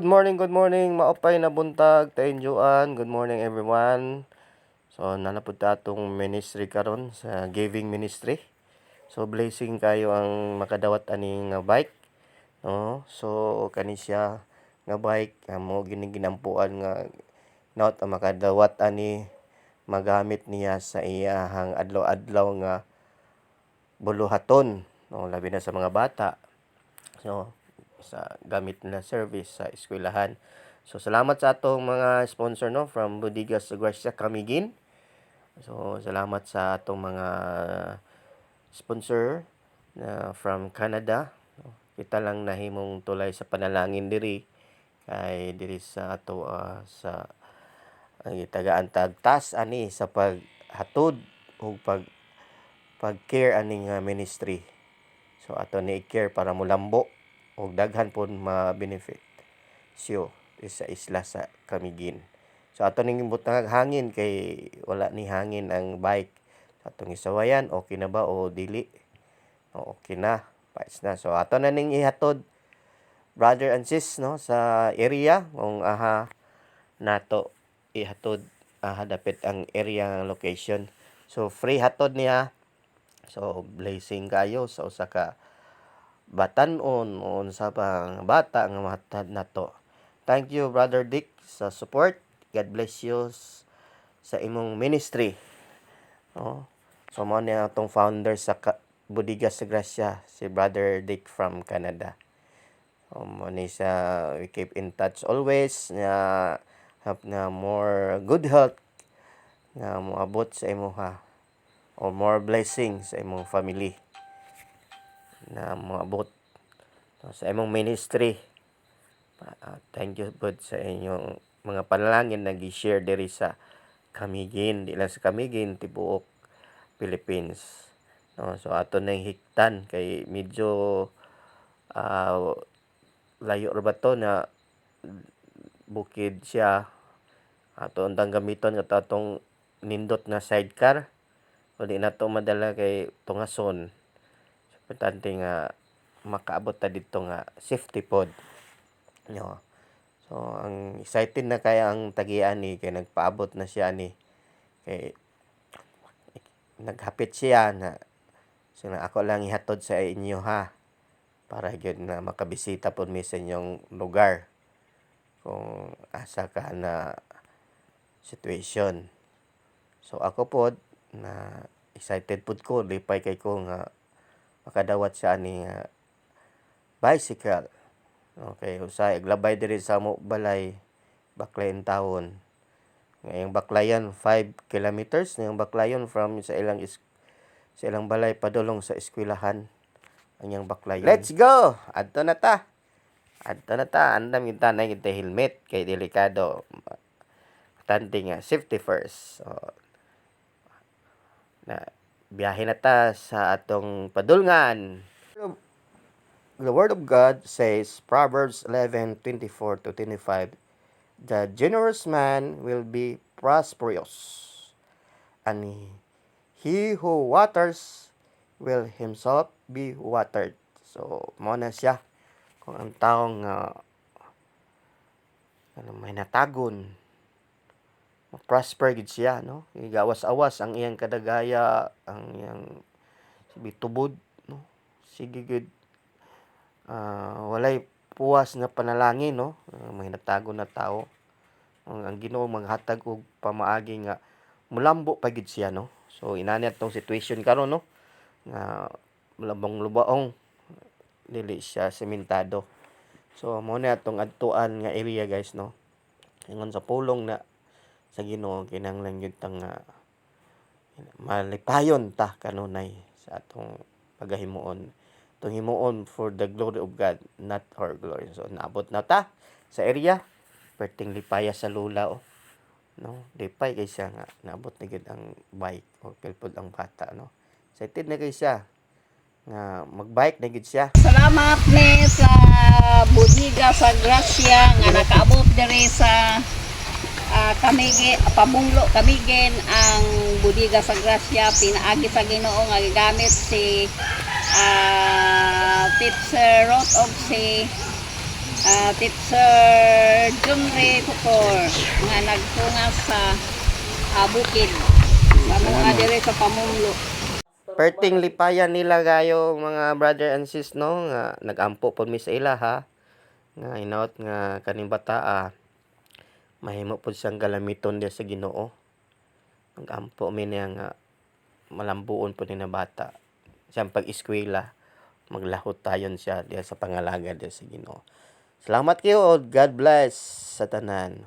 good morning, maopay na buntag, tainjuan, good morning everyone. So, nanapod ta atong ministry karon sa giving ministry. So, blessing kayo ang makadawat ani nga bike. No? So, kani siya nga bike, mo giniginampuan nga not ang makadawat ani magamit niya sa iyahang adlaw-adlaw nga buluhaton. No? Labi na sa mga bata. So, sa gamit na service sa eskwelahan. So salamat sa atong mga sponsor no from Bodegas Gracia Camiguin. So salamat sa atong mga sponsor na from Canada. Kita lang nahimong tulay sa panalangin diri kay diri sa ato sa tagaan tagtas ani sa paghatod ug pag-care ani nga ministry. So ato ni care para mulambo og daghan pud ma-benefit siyo sa isla sa Camiguin. So ato ning butang hangin kay wala ni hangin ang bike. Sa atong isawayan okay na ba o dili? O okay na, pais na. So ato na ning ihatod brother and sis no sa area kung nato ihatod dapit ang area ng location. So free hatod niya. So blessing kayo sa usa ka batan-on o unsa pang bata nga mahatad nato. Thank you Brother Dick sa support. God bless you sa imong ministry. No? So mo ni atong founder sa Bodegas Gracia si Brother Dick from Canada. So mo ni sa we keep in touch always na have na more good health nga moabot sa imo or more blessings sa imong family na moabot sa imong ministry. Thank you po sa inyong mga panalangin na gi-share diri sa Camiguin, di lang sa Camiguin, tibuok Philippines. No, so ato nang hiktan kay medyo layo ra ba to na bukid siya. Ato undang gamiton nga atong nindot na sidecar. O di na to madala kay tungason. Importante nga makaabot ta dito nga safety pod. No. So ang excited na kaya ang tagian ni kay nagpaabot na siya ni kay naghapit siya na so na ako lang ihatod sa inyo para gyud na makabisita pod mi sa inyong lugar kung asa ka na situation. So ako pod na excited pod ko lipay kay ko nga makadawat siya ni bicycle. Okay, usay aglabay diri sa mo balay Baklayan Town. Ngayong Baklayan 5 kilometers ngayong Baklayan from sa ilang balay padulong sa eskwelahan ang yang Baklayan. Let's go. Adto na ta. Andam kita na kita helmet kay delikado. Tante nga safety first. So, na biyahe na ta sa atong padulngan. The Word of God says, Proverbs 11:24-25, the generous man will be prosperous, and he who waters will himself be watered. So, mo na siya. Kung ang taong may natagon, prosper gid siya, no? Igawas-awas ang iyang kadagaya, ang iyang bitubod, no? Sige gid walay puwas na panalangin, no? May natago na tao. Ang Ginoo maghatag og pamaagi nga mulambo pa gid siya, no? So inani atong situation karon, no? Nga lubong-lubaong dili siya sementado. So mo na atong adtuan nga area, guys, no? Ingon sa pulong na sa Ginoo kinahanglan gyud tang malipayon ta kanunay sa atong pagahimuon. Itong himuon for the glory of God, not our glory. So, naabot na ta sa area. Perting lipaya sa lula, oh. No? Lipay kay siya nga. Naabot na gid ang bike. O, pilpod ang bata, no? Excited na kay siya. Nga, magbike na gid siya. Salamat ni sa Bodegas Gracia nga nakaabot diri sa Camiguin ang Bodegas Gracia pinaagi sa Ginoo nga gigamit si Teacher Roth of si Teacher Junri Pukor nga nagtunga sa bukid. Mga dire sa pamumulo. Perting lipayan nila gayo mga brother and sis no nga nagampo po mi sa ila ha. Nga inaot nga kaning bata mahimo pud siyang galamiton diya sa Ginoo. Nagampo mi niya nga malambuon po ni na bata. Siyang pag-eskwela maglahot tayon siya diya sa pangalaga diya sa Ginoo. Salamat kayo. God bless sa tanan.